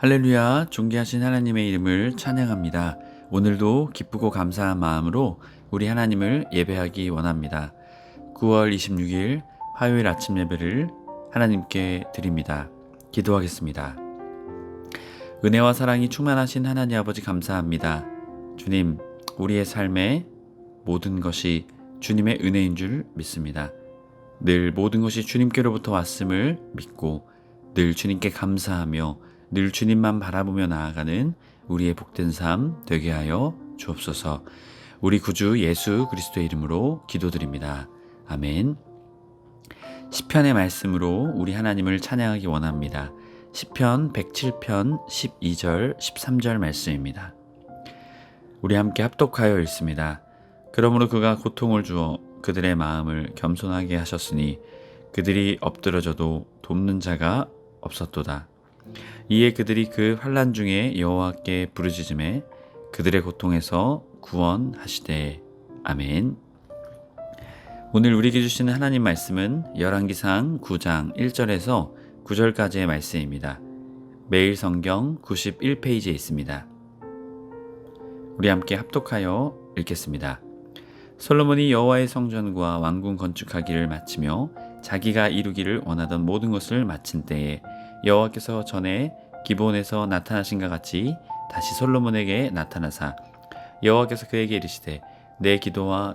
할렐루야, 존귀하신 하나님의 이름을 찬양합니다. 오늘도 기쁘고 감사한 마음으로 우리 하나님을 예배하기 원합니다. 9월 26일 화요일 아침 예배를 하나님께 드립니다. 기도하겠습니다. 은혜와 사랑이 충만하신 하나님 아버지 감사합니다. 주님, 우리의 삶의 모든 것이 주님의 은혜인 줄 믿습니다. 늘 모든 것이 주님께로부터 왔음을 믿고 늘 주님께 감사하며 늘 주님만 바라보며 나아가는 우리의 복된 삶 되게 하여 주옵소서. 우리 구주 예수 그리스도의 이름으로 기도드립니다. 아멘. 시편의 말씀으로 우리 하나님을 찬양하기 원합니다. 시편 107편 12절 13절 말씀입니다. 우리 함께 합독하여 읽습니다. 그러므로 그가 고통을 주어 그들의 마음을 겸손하게 하셨으니 그들이 엎드러져도 돕는 자가 없었도다. 이에 그들이 그 환난 중에 여호와께 부르짖음에 그들의 고통에서 구원하시되. 아멘. 오늘 우리에게 주시는 하나님 말씀은 열왕기상 9장 1절에서 9절까지의 말씀입니다. 매일 성경 91페이지에 있습니다. 우리 함께 합독하여 읽겠습니다. 솔로몬이 여호와의 성전과 왕궁 건축하기를 마치며 자기가 이루기를 원하던 모든 것을 마친 때에 여호와께서 전에 기브온에서 나타나신과 같이 다시 솔로몬에게 나타나사 여호와께서 그에게 이르시되 내 기도와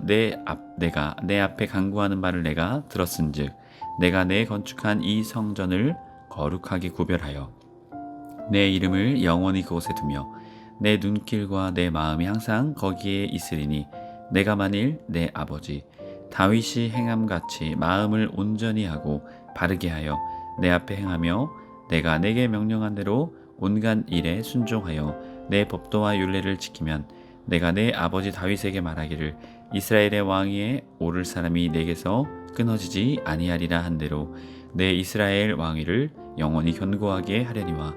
내가 내 앞에 간구하는 바를 내가 들었은즉 내가 내 건축한 이 성전을 거룩하게 구별하여 내 이름을 영원히 그곳에 두며 내 눈길과 내 마음이 항상 거기에 있으리니 내가 만일 내 아버지 다윗이 행함같이 마음을 온전히 하고 바르게 하여 내 앞에 행하며 내가 내게 명령한 대로 온갖 일에 순종하여 내 법도와 율례를 지키면 내가 내 아버지 다윗에게 말하기를 이스라엘의 왕위에 오를 사람이 내게서 끊어지지 아니하리라 한 대로 내 이스라엘 왕위를 영원히 견고하게 하려니와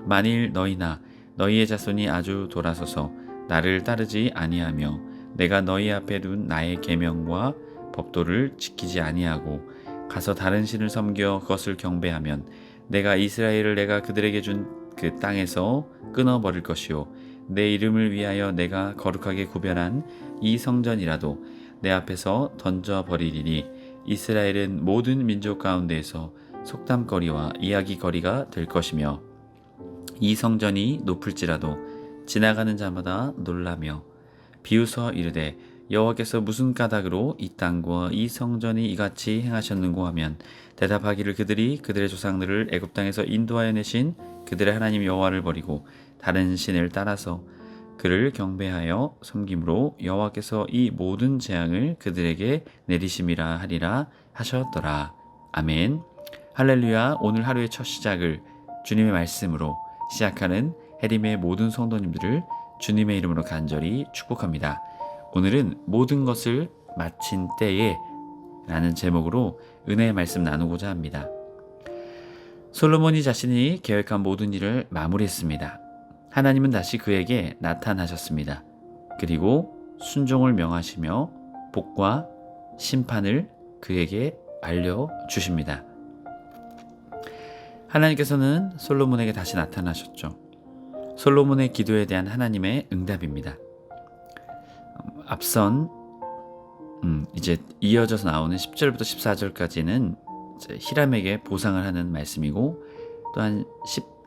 만일 너희나 너희의 자손이 아주 돌아서서 나를 따르지 아니하며 내가 너희 앞에 둔 나의 계명과 법도를 지키지 아니하고 가서 다른 신을 섬겨 그것을 경배하면 내가 이스라엘을 내가 그들에게 준 그 땅에서 끊어버릴 것이요 내 이름을 위하여 내가 거룩하게 구별한 이 성전이라도 내 앞에서 던져버리리니 이스라엘은 모든 민족 가운데에서 속담거리와 이야기거리가 될 것이며 이 성전이 높을지라도 지나가는 자마다 놀라며 비웃어 이르되 여호와께서 무슨 까닭으로 이 땅과 이 성전이 이같이 행하셨는고 하면 대답하기를 그들이 그들의 조상들을 애굽 땅에서 인도하여 내신 그들의 하나님 여호와를 버리고 다른 신을 따라서 그를 경배하여 섬김으로 여호와께서 이 모든 재앙을 그들에게 내리심이라 하리라 하셨더라. 아멘. 할렐루야. 오늘 하루의 첫 시작을 주님의 말씀으로 시작하는 해림의 모든 성도님들을 주님의 이름으로 간절히 축복합니다. 오늘은 모든 것을 마친 때에 라는 제목으로 은혜의 말씀 나누고자 합니다. 솔로몬이 자신이 계획한 모든 일을 마무리했습니다. 하나님은 다시 그에게 나타나셨습니다. 그리고 순종을 명하시며 복과 심판을 그에게 알려주십니다. 하나님께서는 솔로몬에게 다시 나타나셨죠. 솔로몬의 기도에 대한 하나님의 응답입니다. 앞선 이제 이어져서 나오는 10절부터 14절까지는 히람에게 보상을 하는 말씀이고 또한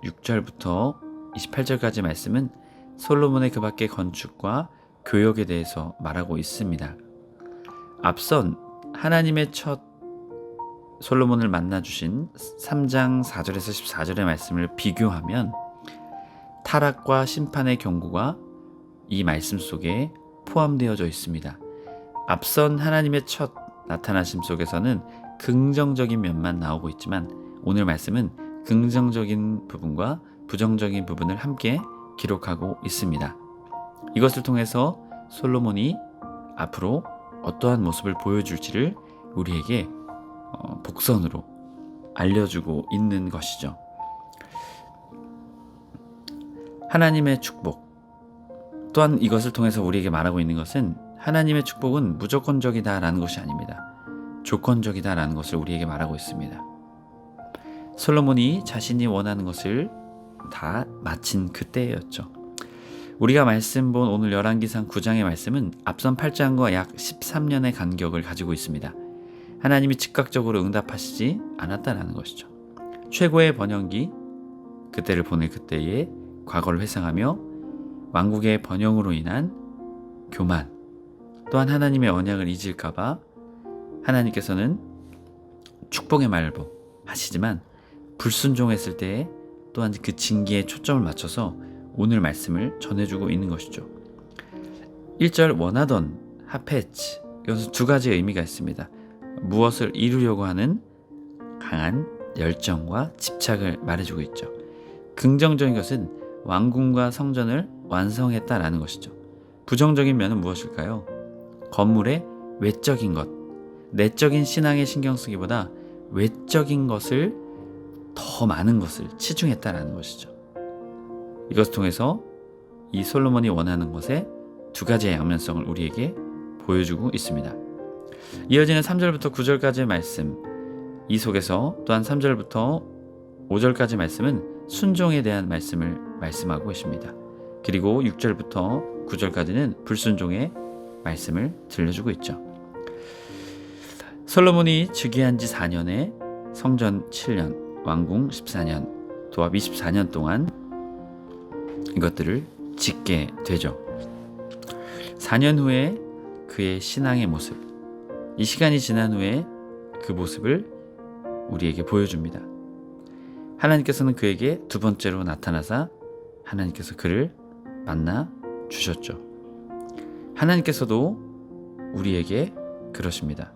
16절부터 28절까지 말씀은 솔로몬의 그 밖의 건축과 교역에 대해서 말하고 있습니다. 앞선 하나님의 첫 솔로몬을 만나주신 3장 4절에서 14절의 말씀을 비교하면 타락과 심판의 경고가 이 말씀 속에 포함되어져 있습니다. 앞선 하나님의 첫 나타나심 속에서는 긍정적인 면만 나오고 있지만 오늘 말씀은 긍정적인 부분과 부정적인 부분을 함께 기록하고 있습니다. 이것을 통해서 솔로몬이 앞으로 어떠한 모습을 보여줄지를 우리에게 복선으로 알려주고 있는 것이죠. 하나님의 축복 또한 이것을 통해서 우리에게 말하고 있는 것은 하나님의 축복은 무조건적이다라는 것이 아닙니다. 조건적이다라는 것을 우리에게 말하고 있습니다. 솔로몬이 자신이 원하는 것을 다 마친 그때였죠. 우리가 말씀 본 오늘 열왕기상 9장의 말씀은 앞선 8장과 약 13년의 간격을 가지고 있습니다. 하나님이 즉각적으로 응답하시지 않았다라는 것이죠. 최고의 번영기, 그때를 보낼 그때의 과거를 회상하며 왕국의 번영으로 인한 교만, 또한 하나님의 언약을 잊을까봐 하나님께서는 축복의 말보 하시지만 불순종했을 때에 또한 그 징계에 초점을 맞춰서 오늘 말씀을 전해주고 있는 것이죠. 1절 원하던 하페치, 이것은 두 가지의 의미가 있습니다. 무엇을 이루려고 하는 강한 열정과 집착을 말해주고 있죠. 긍정적인 것은 왕궁과 성전을 완성했다라는 것이죠. 부정적인 면은 무엇일까요? 건물의 외적인 것, 내적인 신앙에 신경 쓰기보다 외적인 것을 더 많은 것을 치중했다라는 것이죠. 이것을 통해서 이 솔로몬이 원하는 것의 두 가지의 양면성을 우리에게 보여주고 있습니다. 이어지는 3절부터 9절까지의 말씀, 이 속에서 또한 3절부터 5절까지 말씀은 순종에 대한 말씀을 말씀하고 있습니다. 그리고 6절부터 9절까지는 불순종의 말씀을 들려주고 있죠. 솔로몬이 즉위한 지 4년에 성전 7년, 왕궁 14년, 도합 24년 동안 이것들을 짓게 되죠. 4년 후에 그의 신앙의 모습, 이 시간이 지난 후에 그 모습을 우리에게 보여줍니다. 하나님께서는 그에게 두 번째로 나타나사 하나님께서 그를 만나 주셨죠. 하나님께서도 우리에게 그러십니다.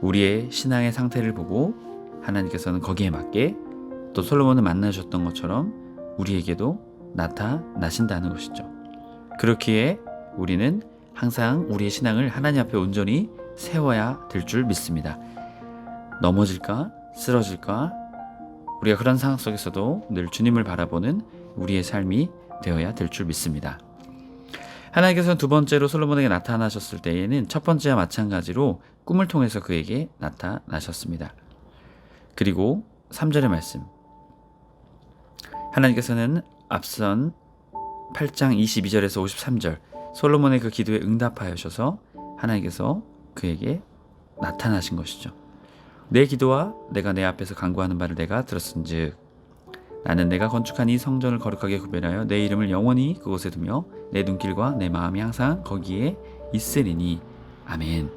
우리의 신앙의 상태를 보고 하나님께서는 거기에 맞게 또 솔로몬을 만나주셨던 것처럼 우리에게도 나타나신다는 것이죠. 그렇기에 우리는 항상 우리의 신앙을 하나님 앞에 온전히 세워야 될 줄 믿습니다. 넘어질까? 쓰러질까? 우리가 그런 상황 속에서도 늘 주님을 바라보는 우리의 삶이 되어야 될 줄 믿습니다. 하나님께서는 두 번째로 솔로몬에게 나타나셨을 때에는 첫 번째와 마찬가지로 꿈을 통해서 그에게 나타나셨습니다. 그리고 3절의 말씀, 하나님께서는 앞선 8장 22절에서 53절 솔로몬의 그 기도에 응답하여셔서 하나님께서 그에게 나타나신 것이죠. 내 기도와 내가 내 앞에서 간구하는 바를 내가 들었은즉 나는 내가 건축한 이 성전을 거룩하게 구별하여 내 이름을 영원히 그곳에 두며 내 눈길과 내 마음이 항상 거기에 있으리니 아멘.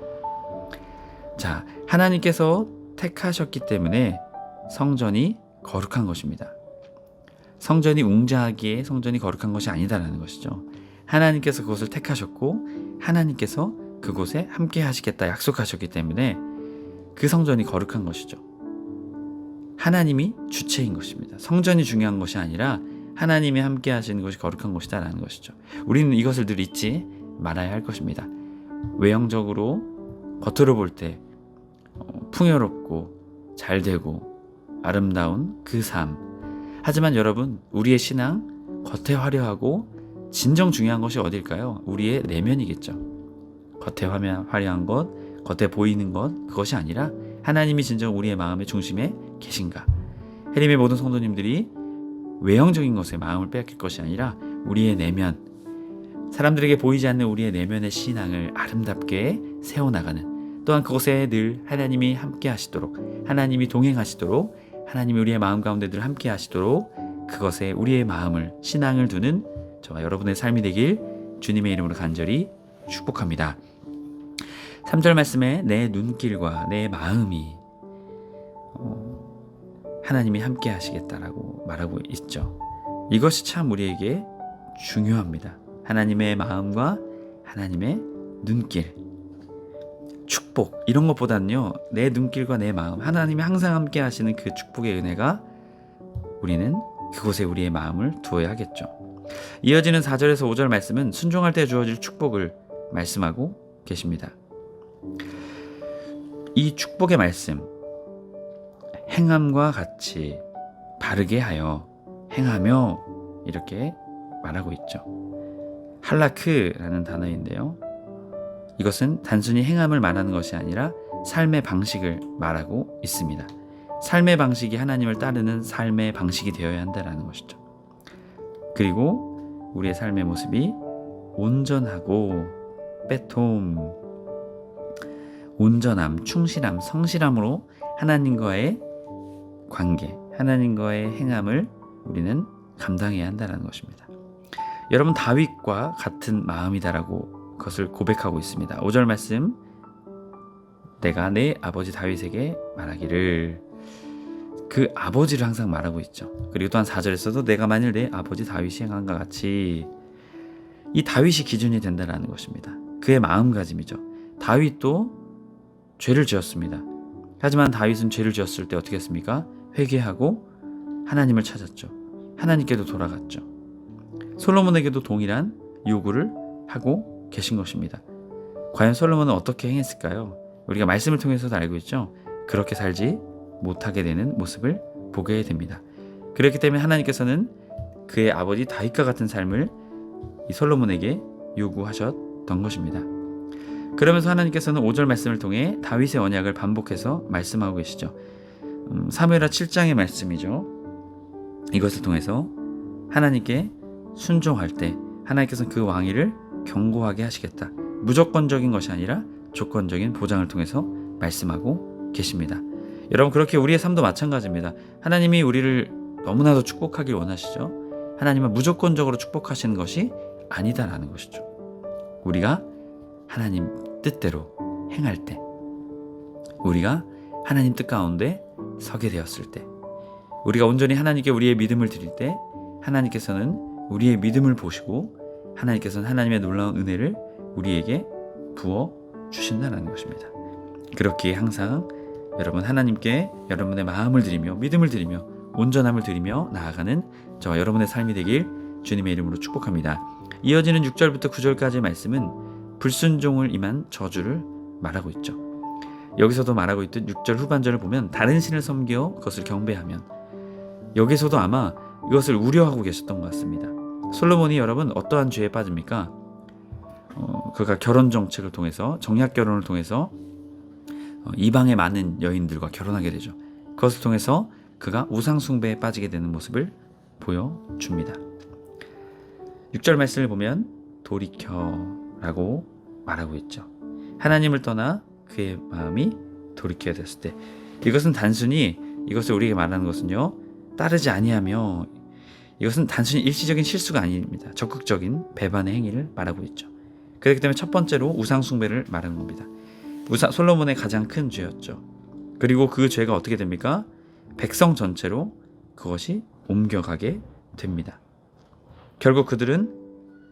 자, 하나님께서 택하셨기 때문에 성전이 거룩한 것입니다. 성전이 웅장하기에 성전이 거룩한 것이 아니다라는 것이죠. 하나님께서 그곳을 택하셨고 하나님께서 그곳에 함께 하시겠다 약속하셨기 때문에 그 성전이 거룩한 것이죠. 하나님이 주체인 것입니다. 성전이 중요한 것이 아니라 하나님이 함께 하시는 것이 거룩한 것이다라는 것이죠. 우리는 이것을 늘 잊지 말아야 할 것입니다. 외형적으로 겉으로 볼 때 풍요롭고 잘되고 아름다운 그 삶, 하지만 여러분, 우리의 신앙 겉에 화려하고 진정 중요한 것이 어딜까요? 우리의 내면이겠죠. 겉에 화려한 것, 겉에 보이는 것, 그것이 아니라 하나님이 진정 우리의 마음의 중심에 계신가? 해림의 모든 성도님들이 외형적인 것에 마음을 빼앗길 것이 아니라 우리의 내면, 사람들에게 보이지 않는 우리의 내면의 신앙을 아름답게 세워나가는, 또한 그곳에 늘 하나님이 함께 하시도록, 하나님이 동행하시도록, 하나님이 우리의 마음 가운데 늘 함께 하시도록 그것에 우리의 마음을, 신앙을 두는 저와 여러분의 삶이 되길 주님의 이름으로 간절히 축복합니다. 3절 말씀에 내 눈길과 내 마음이 하나님이 함께 하시겠다라고 말하고 있죠. 이것이 참 우리에게 중요합니다. 하나님의 마음과 하나님의 눈길, 축복, 이런 것보다는요, 내 눈길과 내 마음, 하나님이 항상 함께 하시는 그 축복의 은혜가 우리는 그곳에 우리의 마음을 두어야 하겠죠. 이어지는 4절에서 5절 말씀은 순종할 때 주어질 축복을 말씀하고 계십니다. 이 축복의 말씀, 행함과 같이 바르게 하여 행하며, 이렇게 말하고 있죠. 할라크라는 단어인데요, 이것은 단순히 행함을 말하는 것이 아니라 삶의 방식을 말하고 있습니다. 삶의 방식이 하나님을 따르는 삶의 방식이 되어야 한다는 것이죠. 그리고 우리의 삶의 모습이 온전하고 빼톰, 온전함, 충실함, 성실함으로 하나님과의 관계, 하나님과의 행함을 우리는 감당해야 한다는 것입니다. 여러분, 다윗과 같은 마음이다라고 그것을 고백하고 있습니다. 5절 말씀, 내가 내 아버지 다윗에게 말하기를, 그 아버지를 항상 말하고 있죠. 그리고 또한 4절에서도 내가 만일 내 아버지 다윗이 행한과 같이, 이 다윗이 기준이 된다는 것입니다. 그의 마음가짐이죠. 다윗도 죄를 지었습니다. 하지만 다윗은 죄를 지었을 때 어떻게 했습니까? 회개하고 하나님을 찾았죠. 하나님께도 돌아갔죠. 솔로몬에게도 동일한 요구를 하고 계신 것입니다. 과연 솔로몬은 어떻게 행했을까요? 우리가 말씀을 통해서도 알고 있죠. 그렇게 살지 못하게 되는 모습을 보게 됩니다. 그렇기 때문에 하나님께서는 그의 아버지 다윗과 같은 삶을 이 솔로몬에게 요구하셨던 것입니다. 그러면서 하나님께서는 5절 말씀을 통해 다윗의 언약을 반복해서 말씀하고 계시죠. 사무엘하 7장의 말씀이죠. 이것을 통해서 하나님께 순종할 때 하나님께서는 그 왕위를 견고하게 하시겠다. 무조건적인 것이 아니라 조건적인 보장을 통해서 말씀하고 계십니다. 여러분, 그렇게 우리의 삶도 마찬가지입니다. 하나님이 우리를 너무나도 축복하길 원하시죠. 하나님은 무조건적으로 축복하시는 것이 아니다라는 것이죠. 우리가 하나님 뜻대로 행할 때, 우리가 하나님 뜻 가운데 서게 되었을 때, 우리가 온전히 하나님께 우리의 믿음을 드릴 때 하나님께서는 우리의 믿음을 보시고 하나님께서는 하나님의 놀라운 은혜를 우리에게 부어 주신다는 것입니다. 그렇기에 항상 여러분, 하나님께 여러분의 마음을 드리며 믿음을 드리며 온전함을 드리며 나아가는 저와 여러분의 삶이 되길 주님의 이름으로 축복합니다. 이어지는 6절부터 9절까지의 말씀은 불순종을 임한 저주를 말하고 있죠. 여기서도 말하고 있듯 6절 후반절을 보면 다른 신을 섬겨 그것을 경배하면, 여기서도 아마 이것을 우려하고 계셨던 것 같습니다. 솔로몬이 여러분 어떠한 죄에 빠집니까? 그가 결혼 정책을 통해서, 정략 결혼을 통해서 이방의 많은 여인들과 결혼하게 되죠. 그것을 통해서 그가 우상 숭배에 빠지게 되는 모습을 보여줍니다. 6절 말씀을 보면 돌이켜라고 말하고 있죠. 하나님을 떠나 그의 마음이 돌이켜야 됐을 때, 이것은 단순히, 이것을 우리에게 말하는 것은요, 따르지 아니하며, 이것은 단순히 일시적인 실수가 아닙니다. 적극적인 배반의 행위를 말하고 있죠. 그렇기 때문에 첫 번째로 우상 숭배를 말하는 겁니다. 솔로몬의 가장 큰 죄였죠. 그리고 그 죄가 어떻게 됩니까? 백성 전체로 그것이 옮겨가게 됩니다. 결국 그들은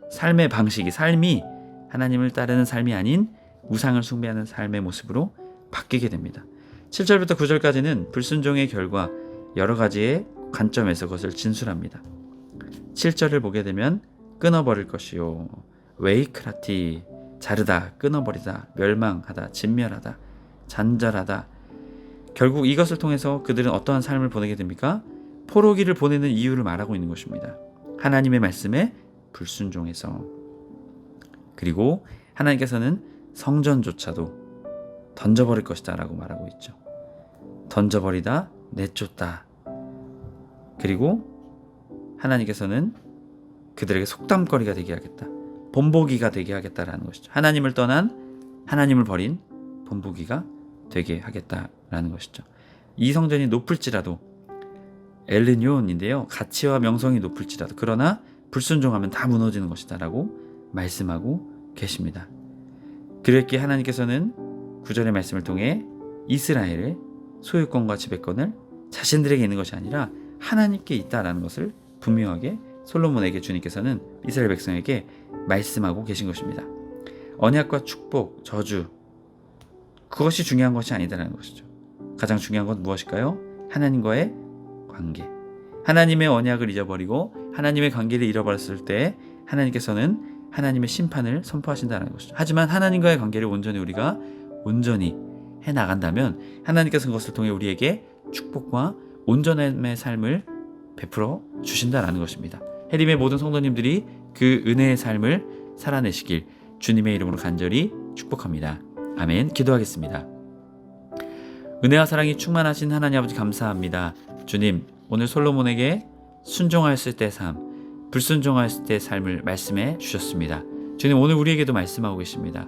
삶의 방식이, 삶이 하나님을 따르는 삶이 아닌 우상을 숭배하는 삶의 모습으로 바뀌게 됩니다. 7절부터 9절까지는 불순종의 결과 여러 가지의 관점에서 그것을 진술합니다. 7절을 보게 되면 끊어버릴 것이요, 웨이크라티, 자르다, 끊어버리다, 멸망하다, 진멸하다, 잔절하다. 결국 이것을 통해서 그들은 어떠한 삶을 보내게 됩니까? 포로기를 보내는 이유를 말하고 있는 것입니다. 하나님의 말씀에 불순종해서. 그리고 하나님께서는 성전조차도 던져버릴 것이다 라고 말하고 있죠. 던져버리다, 내쫓다. 그리고 하나님께서는 그들에게 속담거리가 되게 하겠다, 본보기가 되게 하겠다라는 것이죠. 하나님을 떠난, 하나님을 버린 본보기가 되게 하겠다라는 것이죠. 이 성전이 높을지라도, 엘르뇨인데요, 가치와 명성이 높을지라도, 그러나 불순종하면 다 무너지는 것이다 라고 말씀하고 계십니다. 그랬기에 하나님께서는 9절의 말씀을 통해 이스라엘의 소유권과 지배권을 자신들에게 있는 것이 아니라 하나님께 있다라는 것을 분명하게 솔로몬에게 주님께서는 이스라엘 백성에게 말씀하고 계신 것입니다. 언약과 축복, 저주, 그것이 중요한 것이 아니다라는 것이죠. 가장 중요한 건 무엇일까요? 하나님과의 관계. 하나님의 언약을 잊어버리고 하나님의 관계를 잃어버렸을 때 하나님께서는 하나님의 심판을 선포하신다는 것이죠. 하지만 하나님과의 관계를 우리가 온전히 해나간다면 하나님께서 그것을 통해 우리에게 축복과 온전함의 삶을 베풀어 주신다는 것입니다. 해림의 모든 성도님들이 그 은혜의 삶을 살아내시길 주님의 이름으로 간절히 축복합니다. 아멘. 기도하겠습니다. 은혜와 사랑이 충만하신 하나님 아버지 감사합니다. 주님, 오늘 솔로몬에게 순종하였을 때 삶, 불순종하였을 때 삶을 말씀해 주셨습니다. 주님, 오늘 우리에게도 말씀하고 계십니다.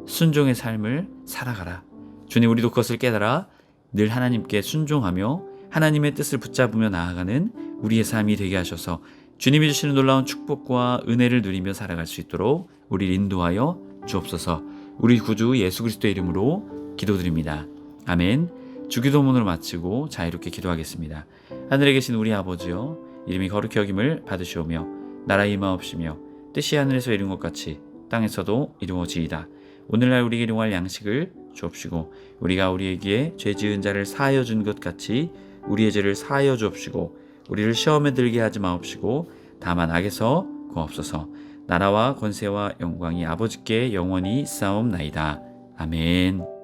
순종의 삶을 살아가라. 주님, 우리도 그것을 깨달아 늘 하나님께 순종하며 하나님의 뜻을 붙잡으며 나아가는 우리의 삶이 되게 하셔서 주님이 주시는 놀라운 축복과 은혜를 누리며 살아갈 수 있도록 우리를 인도하여 주옵소서. 우리 구주 예수 그리스도의 이름으로 기도드립니다. 아멘. 주기도문으로 마치고 자유롭게 기도하겠습니다. 하늘에 계신 우리 아버지여, 이름이 거룩히 여김을 받으시오며 나라 임하옵시며 뜻이 하늘에서 이룬 것 같이 땅에서도 이루어지이다. 오늘날 우리에게 일용할 양식을 주옵시고 우리가 우리에게 죄 지은 자를 사하여 준 것 같이 우리의 죄를 사하여 주옵시고 우리를 시험에 들게 하지 마옵시고 다만 악에서 구하옵소서. 나라와 권세와 영광이 아버지께 영원히 쌓옵나이다. 아멘.